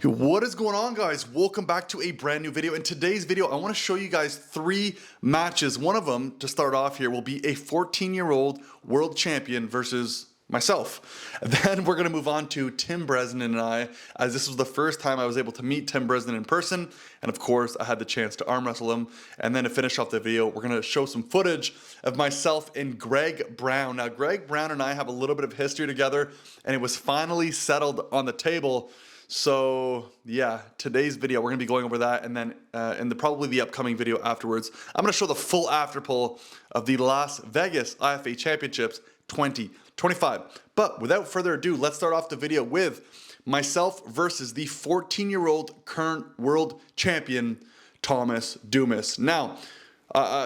What is going on, guys? Welcome back to a brand new video. In today's video, I want to show you guys 3 matches. One of them, to start off here, will be a 14-year-old world champion versus myself. And then we're going to move on to Tim Bresnan and I, as this was the first time I was able to meet Tim Bresnan in person. And of course, I had the chance to arm wrestle him. And then to finish off the video, we're going to show some footage of myself and Greg Brown. Now, Greg Brown and I have a little bit of history together, and it was finally settled on the table. So yeah, today's video, we're gonna be going over that, and then in probably the upcoming video afterwards, I'm gonna show the full after pull of the Las Vegas IFA Championships 2025. But without further ado, let's start off the video with myself versus the 14-year-old current world champion, Thomas Dumas. Now,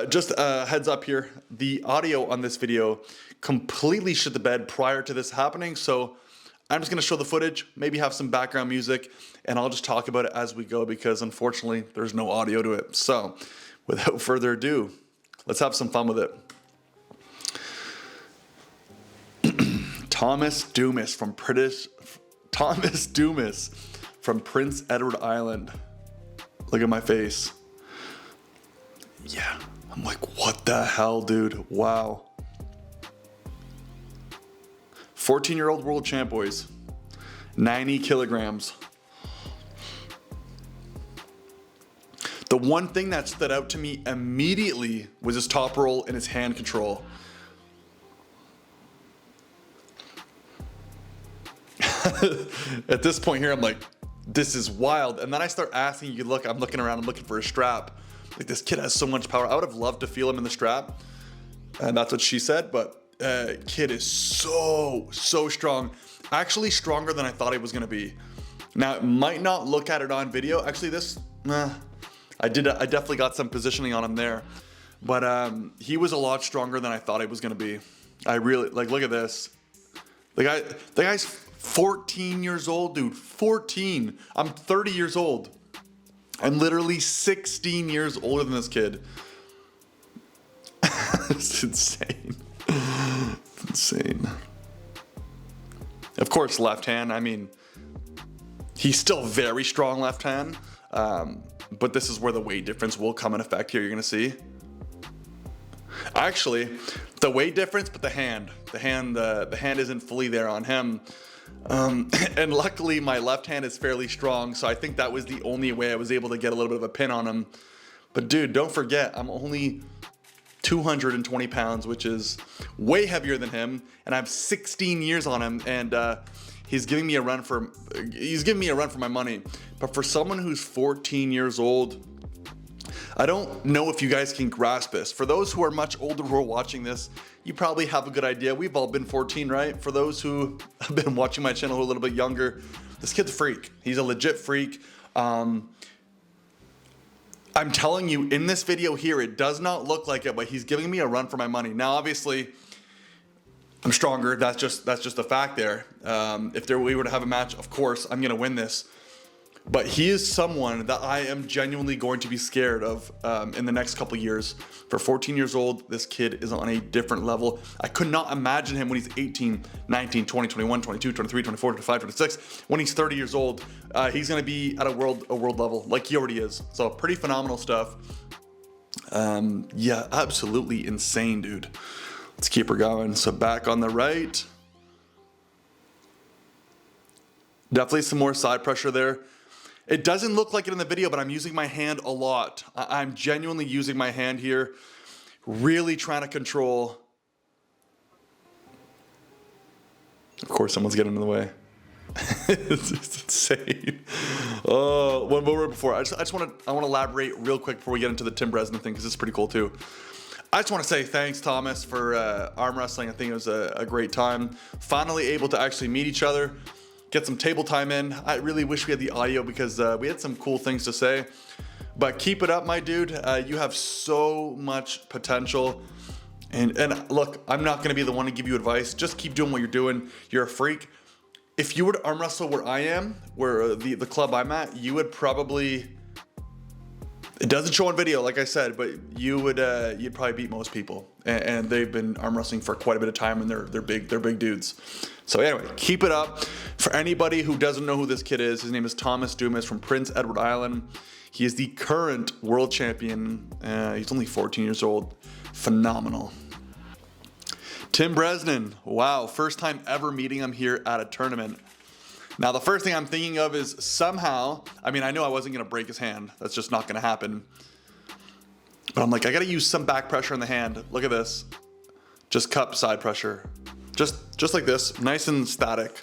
just a heads up here, the audio on this video completely shit the bed prior to this happening, so I'm just going to show the footage, maybe have some background music, and I'll just talk about it as we go because unfortunately there's no audio to it. So without further ado, let's have some fun with it. Thomas Dumas from Prince Edward Island. Look at my face. Yeah, I'm like, what the hell, dude? Wow. 14-year-old world champ, boys. 90 kilograms. The one thing that stood out to me immediately was his top roll and his hand control. At this point here, I'm like, this is wild. And then I start asking, you look, I'm looking around, I'm looking for a strap. Like, this kid has so much power. I would have loved to feel him in the strap. And that's what she said, but kid is so strong. Actually stronger than I thought he was gonna be. Now, it might not look at it on video. Actually, this, I definitely got some positioning on him there. But he was a lot stronger than I thought he was gonna be. I really, like, look at this. The guy's 14 years old, dude, 14. I'm 30 years old. I'm literally 16 years older than this kid. It's insane. Insane. Of course, left hand. I mean, he's still very strong left hand, but this is where the weight difference will come in effect here. You're gonna see. Actually, the weight difference, but the hand isn't fully there on him. And luckily, my left hand is fairly strong, so I think that was the only way I was able to get a little bit of a pin on him. But dude, don't forget, I'm only 220 pounds, which is way heavier than him, and I have 16 years on him, and he's giving me a run for my money. But for someone who's 14 years old, I don't know if you guys can grasp this. For those who are much older who are watching this, you probably have a good idea. We've all been 14, right? For those who have been watching my channel who are a little bit younger, this kid's a freak. He's a legit freak. I'm telling you, in this video here, it does not look like it, but he's giving me a run for my money. Now, obviously, I'm stronger. That's just a fact there. If we were to have a match, of course, I'm gonna win this. But he is someone that I am genuinely going to be scared of in the next couple years. For 14 years old, this kid is on a different level. I could not imagine him when he's 18, 19, 20, 21, 22, 23, 24, 25, 26. When he's 30 years old, he's gonna be at a world level, like he already is. So pretty phenomenal stuff. Yeah, absolutely insane, dude. Let's keep her going. So back on the right. Definitely some more side pressure there. It doesn't look like it in the video, but I'm using my hand a lot. I'm genuinely using my hand here, really trying to control. Of course, someone's getting in the way. It's insane. Oh, one more before. I want to elaborate real quick before we get into the Tim Bresnan thing, because it's pretty cool too. I just want to say thanks, Thomas, for arm wrestling. I think it was a great time. Finally able to actually meet each other. Get some table time in. I really wish we had the audio because we had some cool things to say. But keep it up, my dude. You have so much potential. And look, I'm not gonna be the one to give you advice. Just keep doing what you're doing. You're a freak. If you were to arm wrestle where I am, where the club I'm at, you would probably, It doesn't show on video, like I said, but you'd probably beat most people, and they've been arm wrestling for quite a bit of time, and they're big dudes. So anyway, keep it up. For anybody who doesn't know who this kid is, his name is Thomas Dumas from Prince Edward Island. He is the current world champion. He's only 14 years old. Phenomenal. Tim Bresnan. Wow, first time ever meeting him here at a tournament. Now, the first thing I'm thinking of is somehow, I mean, I knew I wasn't going to break his hand. That's just not going to happen. But I'm like, I got to use some back pressure in the hand. Look at this. Just cup side pressure. Just like this, nice and static.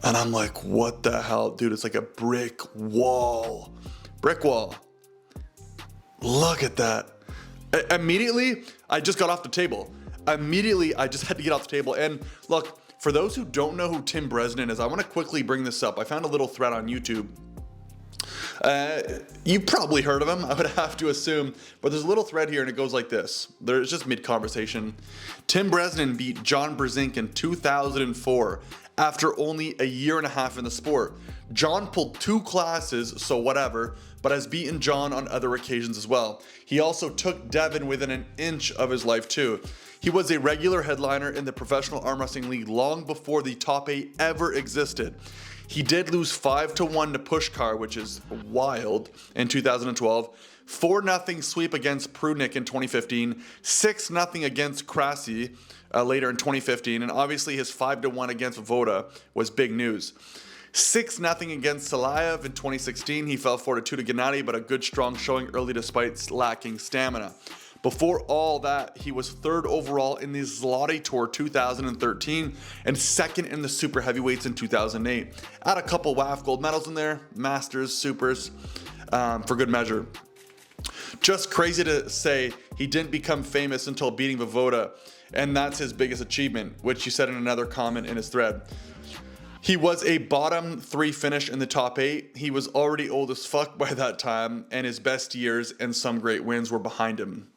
And I'm like, what the hell? Dude, it's like a brick wall. Brick wall. Look at that. Immediately, I just got off the table. Immediately, I just had to get off the table. And look, for those who don't know who Tim Bresnan is, I want to quickly bring this up. I found a little thread on YouTube. You've probably heard of him, I would have to assume, but there's a little thread here and it goes like this. There's just mid-conversation. Tim Bresnan beat John Brzezinski in 2004 after only a year and a half in the sport. John pulled 2 classes, so whatever, but has beaten John on other occasions as well. He also took Devin within an inch of his life too. He was a regular headliner in the Professional Arm Wrestling League long before the top 8 ever existed. He did lose 5-1 to Pushkar, which is wild, in 2012. 4-0 sweep against Prudnick in 2015. 6-0 against Krasi later in 2015. And obviously his 5-1 against Voda was big news. 6-0 against Salayev in 2016. He fell 4-2 to Gennady, but a good strong showing early despite lacking stamina. Before all that, he was 3rd overall in the Zloty Tour 2013 and 2nd in the super heavyweights in 2008. Add a couple WAF gold medals in there, Masters, Supers, for good measure. Just crazy to say he didn't become famous until beating Voda, and that's his biggest achievement, which he said in another comment in his thread. He was a bottom 3 finish in the top 8. He was already old as fuck by that time, and his best years and some great wins were behind him.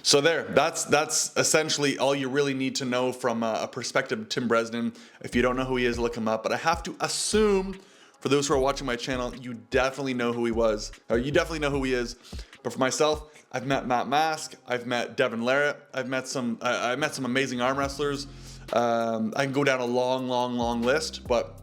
So there, that's essentially all you really need to know from a perspective of Tim Bresnan. If you don't know who he is, look him up. But I have to assume, for those who are watching my channel, you definitely know who he was. Or you definitely know who he is. But for myself, I've met Matt Mask, I've met Devin Larratt, I met some amazing arm wrestlers. I can go down a long list, but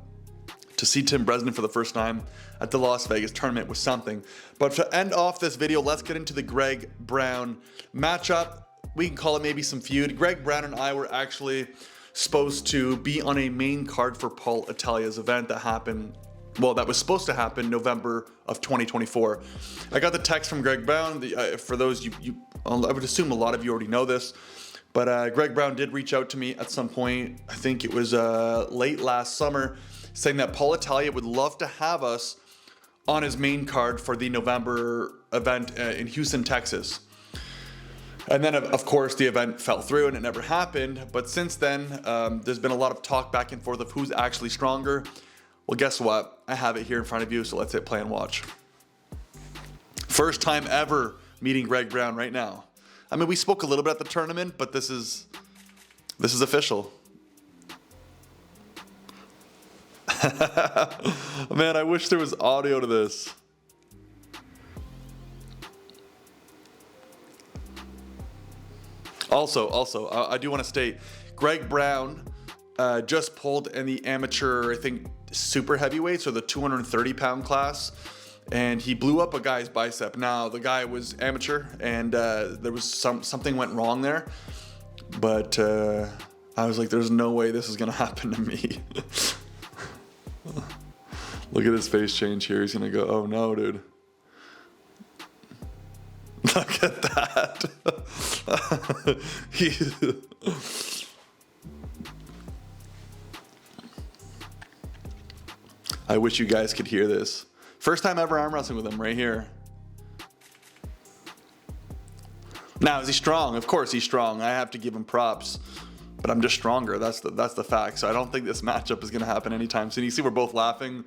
to see Tim Bresnan for the first time at the Las Vegas tournament was something. But to end off this video, let's get into the Greg Brown matchup. We can call it maybe some feud. Greg Brown and I were actually supposed to be on a main card for Paul Italia's event that happened, well, that was supposed to happen November of 2024. I got the text from Greg Brown. For those I would assume a lot of you already know this, but Greg Brown did reach out to me at some point. I think it was late last summer, saying that Paul Italia would love to have us on his main card for the November event in Houston, Texas. And then, of course, the event fell through and it never happened. But since then, there's been a lot of talk back and forth of who's actually stronger. Well, guess what? I have it here in front of you, so let's hit play and watch. First time ever meeting Greg Brown right now. I mean, we spoke a little bit at the tournament, but this is official. Man, I wish there was audio to this. Also, I do want to state, Greg Brown just pulled in the amateur, I think, super heavyweights, or the 230-pound class, and he blew up a guy's bicep. Now, the guy was amateur, and there was something went wrong there, but I was like, there's no way this is gonna happen to me. Look at his face change here. He's gonna go, oh no, dude. Look at that. I wish you guys could hear this. First time ever arm wrestling with him right here. Now, is he strong? Of course he's strong. I have to give him props. But I'm just stronger. That's the fact. So I don't think this matchup is going to happen anytime soon. You see we're both laughing.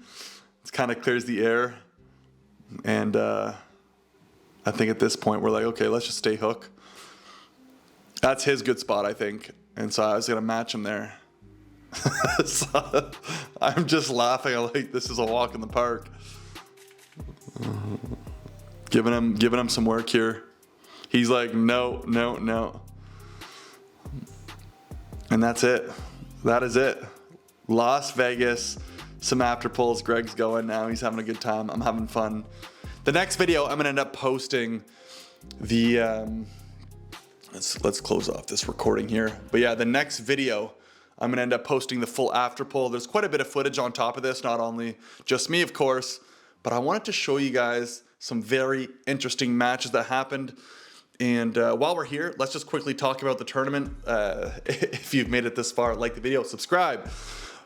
It kind of clears the air. And I think at this point we're like, okay, let's just stay hook. That's his good spot, I think. And so I was going to match him there. So I'm just laughing. I'm like, this is a walk in the park. Giving him some work here. He's like, no, no, no. And that's it. That is it. Las Vegas, some after pulls. Greg's going now. He's having a good time. I'm having fun. The next video, I'm gonna end up posting the, let's close off this recording here. But yeah, the next video, I'm gonna end up posting the full after pull. There's quite a bit of footage on top of this, not only just me, of course, but I wanted to show you guys some very interesting matches that happened. And while we're here, let's just quickly talk about the tournament. If you've made it this far, like the video, subscribe.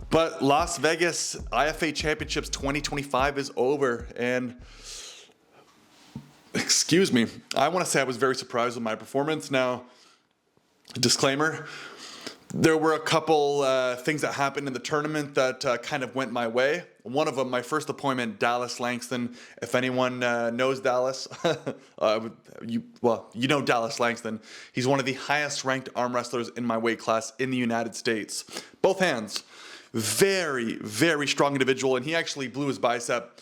But Las Vegas IFA Championships 2025 is over, and excuse me, I want to say I was very surprised with my performance. Now, disclaimer, there were a couple things that happened in the tournament that kind of went my way. One of them, my first appointment, Dallas Langston. If anyone knows Dallas, you know Dallas Langston. He's one of the highest ranked arm wrestlers in my weight class in the United States. Both hands. Very, very strong individual, and he actually blew his bicep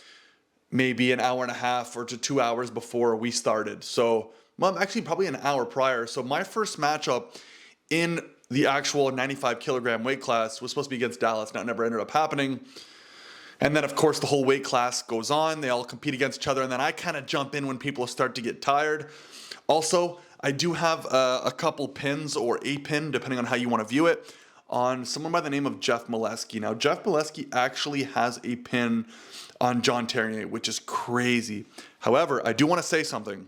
maybe an hour and a half or to 2 hours before we started. So, well, actually probably an hour prior. So my first matchup in the actual 95 kilogram weight class was supposed to be against Dallas. Now it never ended up happening. And then of course the whole weight class goes on. They all compete against each other. And then I kind of jump in when people start to get tired. Also, I do have a couple pins or a pin, depending on how you want to view it, on someone by the name of Jeff Molesky. Now Jeff Molesky actually has a pin on John Terrier, which is crazy. However, I do want to say something.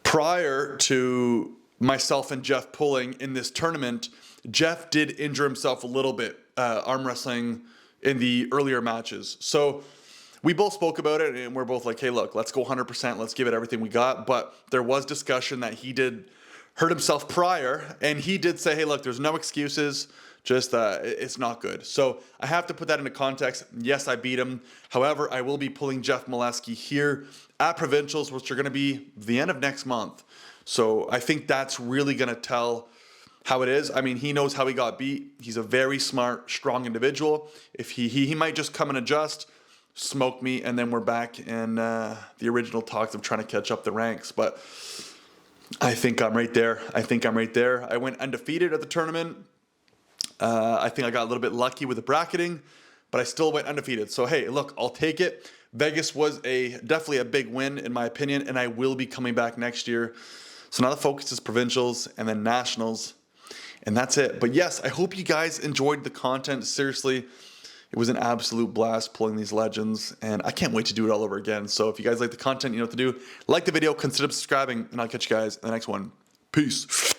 Prior to myself and Jeff pulling in this tournament, Jeff did injure himself a little bit arm wrestling in the earlier matches. So we both spoke about it, and we're both like, hey, look, let's go 100%. Let's give it everything we got. But there was discussion that he did hurt himself prior, and he did say, hey, look, there's no excuses. Just it's not good. So I have to put that into context. Yes, I beat him. However, I will be pulling Jeff Molesky here at Provincials, which are going to be the end of next month. So I think that's really going to tell how it is. I mean, he knows how he got beat. He's a very smart, strong individual. If he might just come and adjust, smoke me, and then we're back in the original talks of trying to catch up the ranks. But I think I'm right there. I went undefeated at the tournament. I think I got a little bit lucky with the bracketing, but I still went undefeated. So hey, look, I'll take it. Vegas was definitely a big win in my opinion, and I will be coming back next year. So now the focus is Provincials and then Nationals, and that's it. But yes, I hope you guys enjoyed the content. Seriously, it was an absolute blast pulling these legends, and I can't wait to do it all over again. So if you guys like the content, you know what to do. Like the video, consider subscribing, and I'll catch you guys in the next one. Peace.